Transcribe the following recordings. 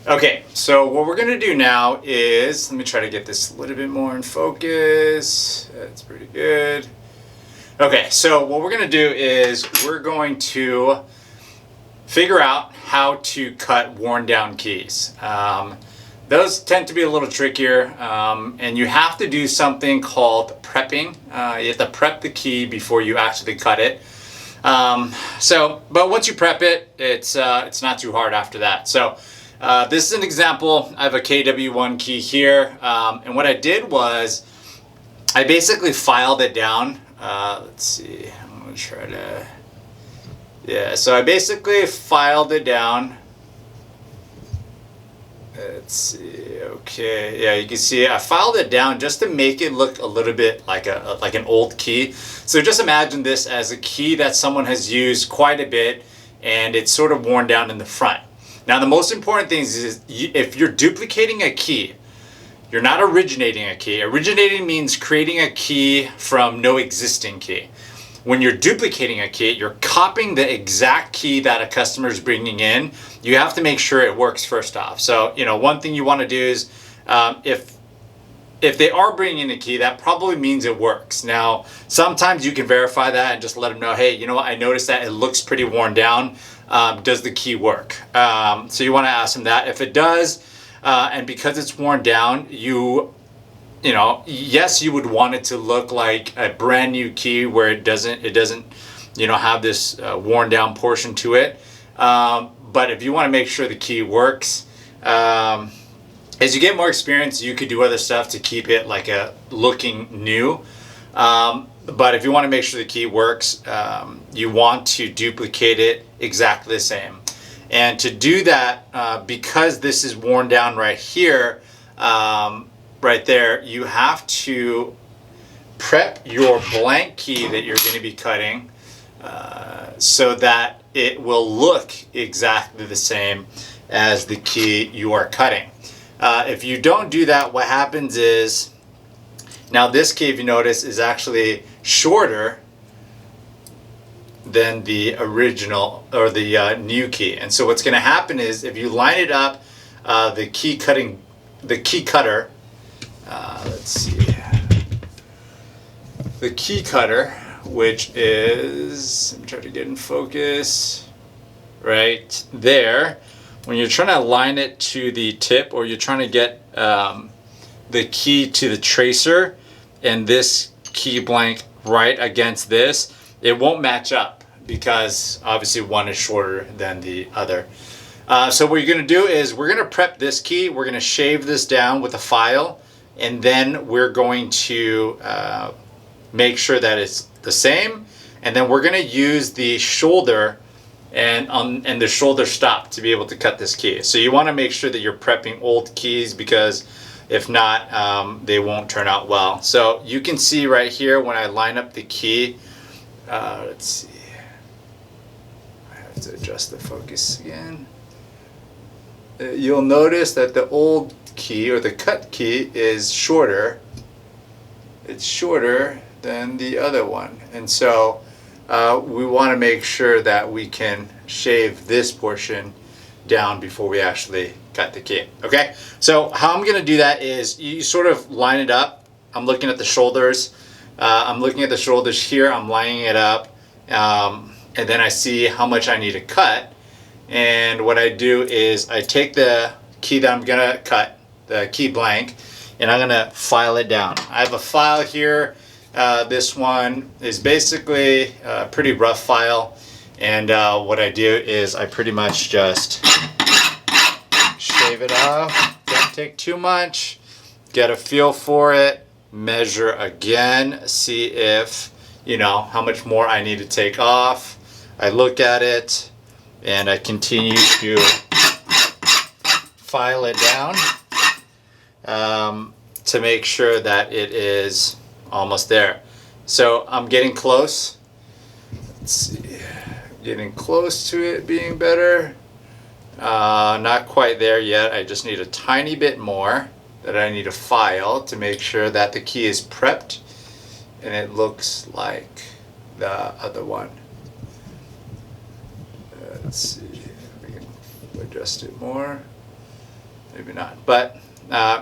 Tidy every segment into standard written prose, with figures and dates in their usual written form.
Okay, so what we're gonna do now is, let me try to get this a little bit more in focus. That's pretty good. Okay, so what we're gonna do is we're going to figure out how to cut worn down keys. Those tend to be a little trickier, and you have to do something called prepping. You have to prep the key before you actually cut it. But once you prep it, it's not too hard after that. So this is an example. I have a KW1 key here, and what I did was I basically filed it down. Let's see, I'm gonna try to, yeah, so I basically filed it down. Let's see, okay, yeah, you can see I filed it down just to make it look a little bit like an old key. So just imagine this as a key that someone has used quite a bit and it's sort of worn down in the front. Now the most important thing is if you're duplicating a key, you're not originating a key. Originating means creating a key from no existing key. When you're duplicating a key, you're copying the exact key that a customer is bringing in. You have to make sure it works first off. So, one thing you want to do is if they are bringing in a key, that probably means it works. Now, sometimes you can verify that and just let them know, hey, you know what, I noticed that it looks pretty worn down. Does the key work? So you want to ask them that. If it does, and because it's worn down, yes, you would want it to look like a brand new key where it doesn't have this worn down portion to it. But if you want to make sure the key works, as you get more experience, you could do other stuff to keep it like a looking new. But if you want to make sure the key works, you want to duplicate it exactly the same. And to do that, because this is worn down right here, right there, you have to prep your blank key that you're going to be cutting so that it will look exactly the same as the key you are cutting. If you don't do that, what happens is, now this key, if you notice, is actually shorter than the original or the new key. And so what's going to happen is if you line it up, the key cutter, let's see, the key cutter, which is, let me try to get in focus, right there. When you're trying to align it to the tip, or you're trying to get the key to the tracer and this key blank right against this, it won't match up because obviously one is shorter than the other. So what you're going to do is we're going to prep this key. We're going to shave this down with a file, and then we're going to make sure that it's the same. And then we're going to use the shoulder and the shoulder stop to be able to cut this key. So you want to make sure that you're prepping old keys, because if not, they won't turn out well. So you can see right here when I line up the key, let's see, I have to adjust the focus again. You'll notice that the old key or the cut key is shorter. It's shorter than the other one. And so we want to make sure that we can shave this portion down before we actually cut the key. Okay, so how I'm going to do that is you sort of line it up. I'm looking at the shoulders. I'm looking at the shoulders here. I'm lining it up. And then I see how much I need to cut. And what I do is I take the key that I'm going to cut, the key blank, and I'm going to file it down. I have a file here. This one is basically a pretty rough file, and what I do is I pretty much just shave it off. Don't take too much. Get a feel for it. Measure again. See if, how much more I need to take off. I look at it, and I continue to file it down to make sure that it is almost there. So I'm getting close. Let's see, getting close to it being better. Not quite there yet. I just need a tiny bit more that I need to file to make sure that the key is prepped and it looks like the other one. Let's see if we can adjust it more. maybe not, but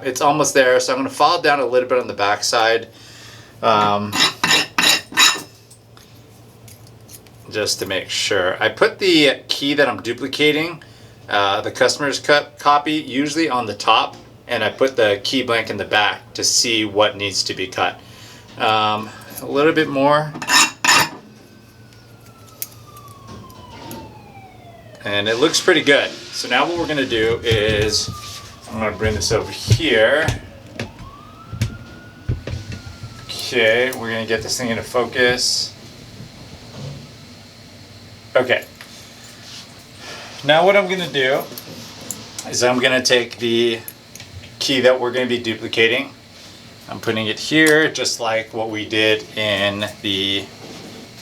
it's almost there. So I'm going to follow down a little bit on the back side, just to make sure. I put the key that I'm duplicating, the customer's copy, usually on the top, and I put the key blank in the back to see what needs to be cut. A little bit more. And it looks pretty good. So now what we're gonna do is, I'm gonna bring this over here. Okay, we're gonna get this thing into focus. Okay. Now what I'm gonna do is I'm gonna take the key that we're gonna be duplicating. I'm putting it here, just like what we did in the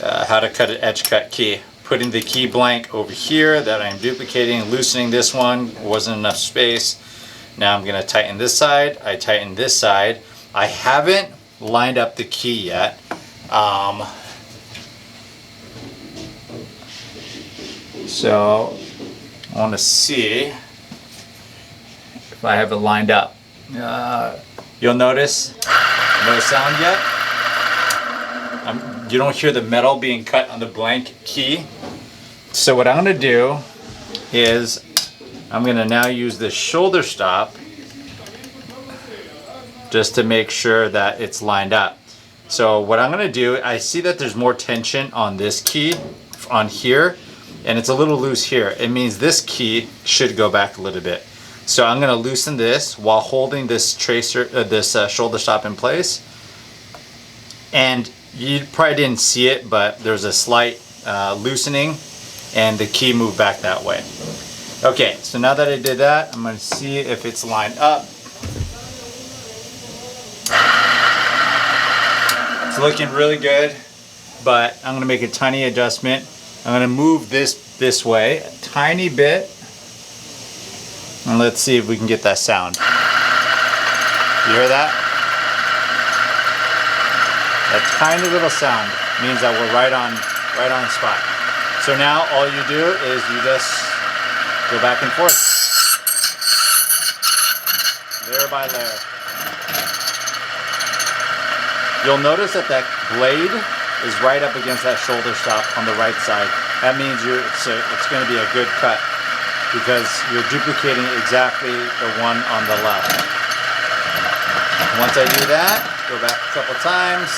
how to cut an edge cut key. Putting the key blank over here that I'm duplicating, loosening this one, wasn't enough space. Now I'm gonna tighten this side, I tighten this side. I haven't lined up the key yet. So I wanna see if I have it lined up. You'll notice, no sound yet. You don't hear the metal being cut on the blank key. So what I'm gonna do is I'm gonna now use this shoulder stop just to make sure that it's lined up. So what I'm gonna do, I see that there's more tension on this key on here, and it's a little loose here. It means this key should go back a little bit. So I'm gonna loosen this while holding this tracer, this shoulder stop in place. And you probably didn't see it, but there's a slight loosening, and the key moved back that way. Okay, so now that I did that, I'm gonna see if it's lined up. It's looking really good, but I'm gonna make a tiny adjustment. I'm gonna move this way a tiny bit, and let's see if we can get that sound. You hear that? That tiny little sound means that we're right on spot. So now all you do is you just go back and forth, layer by layer. You'll notice that that blade is right up against that shoulder stop on the right side. That means it's going to be a good cut because you're duplicating exactly the one on the left. Once I do that, go back a couple times,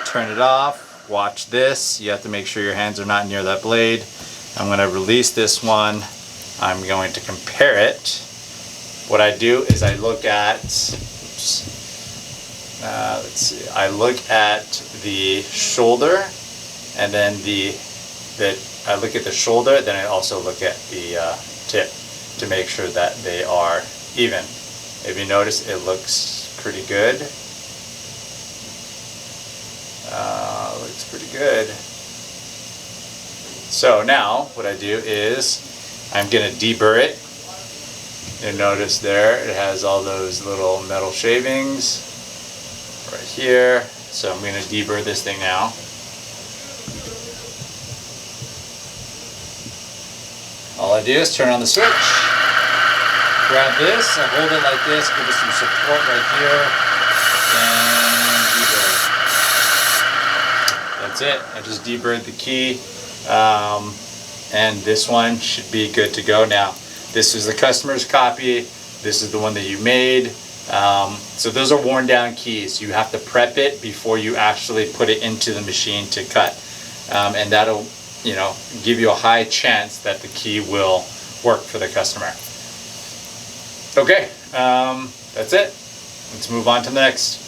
turn it off. Watch this. You have to make sure your hands are not near that blade. I'm going to release this one. I'm going to compare it. What I do is I look at, let's see, I look at the shoulder, and then I look at the shoulder, then I also look at the tip to make sure that they are even. If you notice, it looks pretty good. Looks pretty good. So now what I do is I'm gonna deburr it. You notice there it has all those little metal shavings right here. So I'm gonna deburr this thing now. All I do is turn on the switch, grab this, I hold it like this, give it some support right here, and deburr. That's it. I just deburred the key, and this one should be good to go now. This is the customer's copy. This is the one that you made. So those are worn down keys. You have to prep it before you actually put it into the machine to cut, and that'll, give you a high chance that the key will work for the customer. Okay, that's it. Let's move on to the next.